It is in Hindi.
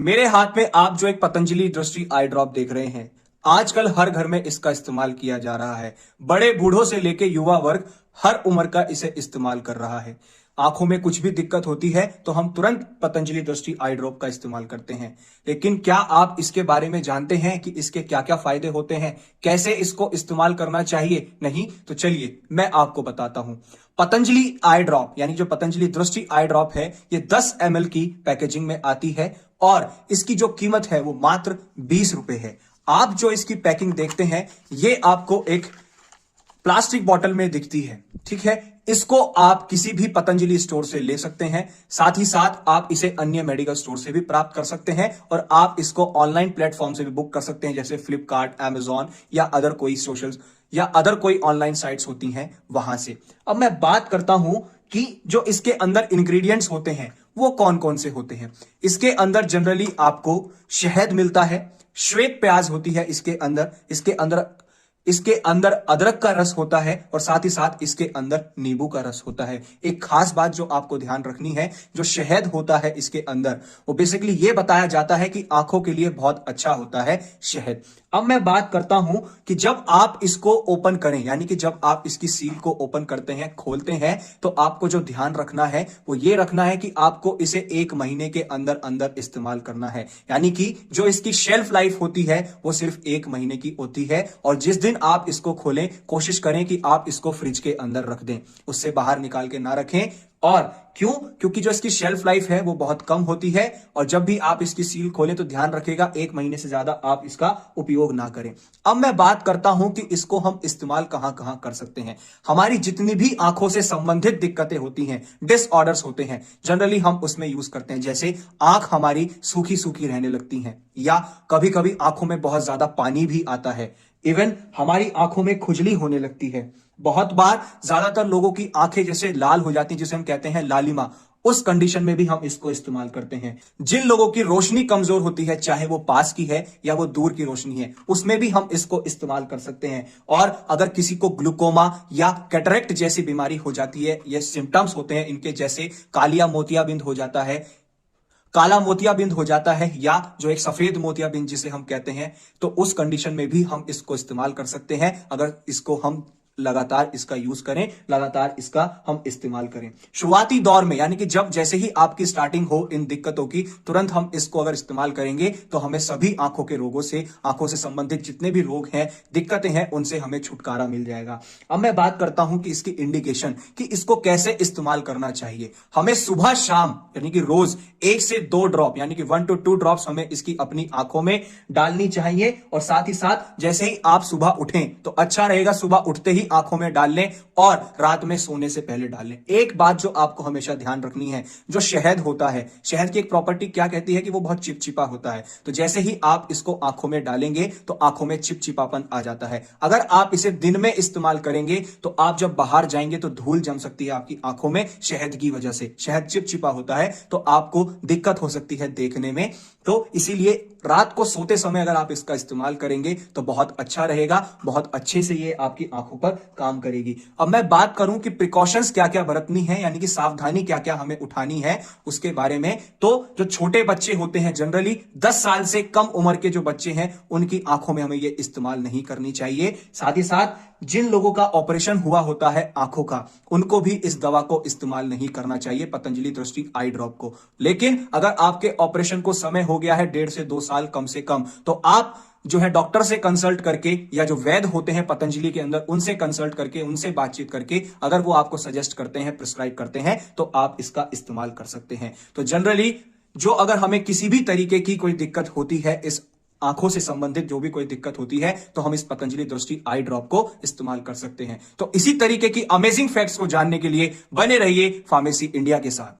मेरे हाथ में आप जो एक पतंजलि दृष्टि आई ड्रॉप देख रहे हैं, आजकल हर घर में इसका इस्तेमाल किया जा रहा है। बड़े बूढ़ों से लेके युवा वर्ग हर उम्र का इसे इस्तेमाल कर रहा है। आंखों में कुछ भी दिक्कत होती है तो हम तुरंत पतंजलि दृष्टि आई ड्रॉप का इस्तेमाल करते हैं। लेकिन क्या आप इसके बारे में जानते हैं कि इसके क्या क्या फायदे होते हैं, कैसे इसको इस्तेमाल करना चाहिए? नहीं तो चलिए मैं आपको बताता हूं। पतंजलि आई ड्रॉप यानी जो पतंजलि दृष्टि आई ड्रॉप है, ये 10 ml की पैकेजिंग में आती है और इसकी जो कीमत है वो मात्र 20 रुपए है। आप जो इसकी पैकिंग देखते हैं, ये आपको एक प्लास्टिक बॉटल में दिखती है, ठीक है। इसको आप किसी भी पतंजलि स्टोर से ले सकते हैं, साथ ही साथ आप इसे अन्य मेडिकल स्टोर से भी प्राप्त कर सकते हैं और आप इसको ऑनलाइन प्लेटफॉर्म से भी बुक कर सकते हैं, जैसे फ्लिपकार्ट, Amazon या अदर कोई सोशल या अदर कोई ऑनलाइन साइट्स होती हैं वहां से। अब मैं बात करता हूं कि जो इसके अंदर इंग्रेडिएंट्स होते हैं वो कौन कौन से होते हैं। इसके अंदर जनरली आपको शहद मिलता है, श्वेत प्याज होती है इसके अंदर अदरक का रस होता है और साथ ही साथ इसके अंदर नींबू का रस होता है। एक खास बात जो आपको ध्यान रखनी है, जो शहद होता है इसके अंदर, वो बेसिकली ये बताया जाता है कि आंखों के लिए बहुत अच्छा होता है शहद। अब मैं बात करता हूं कि जब आप इसको ओपन करें, यानी कि जब आप इसकी सील को ओपन करते हैं, खोलते हैं, तो आपको जो ध्यान रखना है वो ये रखना है कि आपको इसे 1 महीने के अंदर अंदर इस्तेमाल करना है। यानी कि जो इसकी शेल्फ लाइफ होती है वो सिर्फ 1 महीने की होती है और जिस दिन आप इसको खोलें, कोशिश करें कि आप इसको फ्रिज के अंदर रख दें, उससे बाहर निकाल के ना रखें। और क्यों? क्योंकि जो इसकी शेल्फ लाइफ है वो बहुत कम होती है और जब भी आप इसकी सील खोलें तो ध्यान रखिएगा 1 महीने से ज्यादा आप इसका उपयोग ना करें। अब मैं बात करता हूं कि इसको हम इस्तेमाल कहां कहां कर सकते हैं। हमारी जितनी भी आंखों से संबंधित दिक्कतें होती हैं, डिसऑर्डर्स होते हैं, जनरली हम उसमें यूज करते हैं। जैसे आंख हमारी सूखी सूखी रहने लगती है या कभी कभी आंखों में बहुत ज्यादा पानी भी आता है, इवन हमारी आंखों में खुजली होने लगती है। बहुत बार ज्यादातर लोगों की आंखें जैसे लाल हो जाती हैं, जिसे हम कहते हैं लालिमा, उस कंडीशन में भी हम इसको इस्तेमाल करते हैं। जिन लोगों की रोशनी कमजोर होती है, चाहे वो पास की है या वो दूर की रोशनी है, उसमें भी हम इसको इस्तेमाल कर सकते हैं। और अगर किसी को ग्लूकोमा या कैटरेक्ट जैसी बीमारी हो जाती है, ये सिम्टम्स होते हैं इनके, जैसे कालिया मोतियाबिंद हो जाता है, काला मोतियाबिंद हो जाता है या जो एक सफेद मोतियाबिंद जिसे हम कहते हैं, तो उस कंडीशन में भी हम इसको इस्तेमाल कर सकते हैं। अगर इसको हम लगातार इसका यूज करें, लगातार इसका हम इस्तेमाल करें। शुरुआती दौर में, यानी कि जब जैसे ही आपकी स्टार्टिंग हो इन दिक्कतों की, तुरंत हम इसको अगर इस्तेमाल करेंगे तो हमें सभी आंखों के रोगों से, आंखों से संबंधित जितने भी रोग हैं, दिक्कतें हैं, उनसे हमें छुटकारा मिल जाएगा। अब मैं बात करता हूं कि इसकी इंडिकेशन, कि इसको कैसे इस्तेमाल करना चाहिए। हमें सुबह शाम यानी कि रोज 1 से 2 ड्रॉप यानी कि 1 to 2 ड्रॉप्स हमें इसकी अपनी आंखों में डालनी चाहिए। और साथ ही साथ जैसे ही आप सुबह उठें तो अच्छा रहेगा सुबह उठते ही आंखों में डाल लें और रात में सोने से पहले डाल लें। एक बात जो आपको हमेशा ध्यान रखनी है, जो शहद होता है, शहद की एक प्रॉपर्टी क्या कहती है कि वो बहुत चिपचिपा होता है। तो जैसे ही आप इसको आंखों में डालेंगे तो आंखों में चिपचिपापन आ जाता है। अगर आप इसे दिन में इस्तेमाल करेंगे तो आप जब बाहर जाएंगे तो धूल जम सकती है आपकी आंखों में शहद की वजह से। शहद चिपचिपा होता है तो आपको दिक्कत हो सकती है देखने में। तो इसीलिए रात को सोते समय अगर आप इसका इस्तेमाल करेंगे तो बहुत अच्छा रहेगा, बहुत अच्छे से ये आपकी आंखों पर काम करेगी। अब मैं बात करूं कि प्रिकॉशंस क्या क्या बरतनी है, यानी कि सावधानी क्या क्या हमें उठानी है उसके बारे में। तो जो छोटे बच्चे होते हैं, जनरली 10 साल से कम उम्र के जो बच्चे हैं, उनकी आंखों में हमें ये इस्तेमाल नहीं करनी चाहिए। साथ ही साथ जिन लोगों का ऑपरेशन हुआ होता है आंखों का, उनको भी इस दवा को इस्तेमाल नहीं करना चाहिए, पतंजलि दृष्टि आई ड्रॉप को। लेकिन अगर आपके ऑपरेशन को समय हो गया है 1.5 से 2 साल कम से कम, तो आप जो है डॉक्टर से कंसल्ट करके या जो वैद्य होते हैं पतंजलि के अंदर, उनसे कंसल्ट करके, उनसे बातचीत करके, अगर वो आपको सजेस्ट करते हैं, प्रिस्क्राइब करते हैं, तो आप इसका इस्तेमाल कर सकते हैं। तो जनरली जो अगर हमें किसी भी तरीके की कोई दिक्कत होती है, इस आंखों से संबंधित जो भी कोई दिक्कत होती है, तो हम इस पतंजलि दृष्टि आई ड्रॉप को इस्तेमाल कर सकते हैं। तो इसी तरीके की अमेजिंग फैक्ट्स को जानने के लिए बने रहिए फार्मेसी इंडिया के साथ।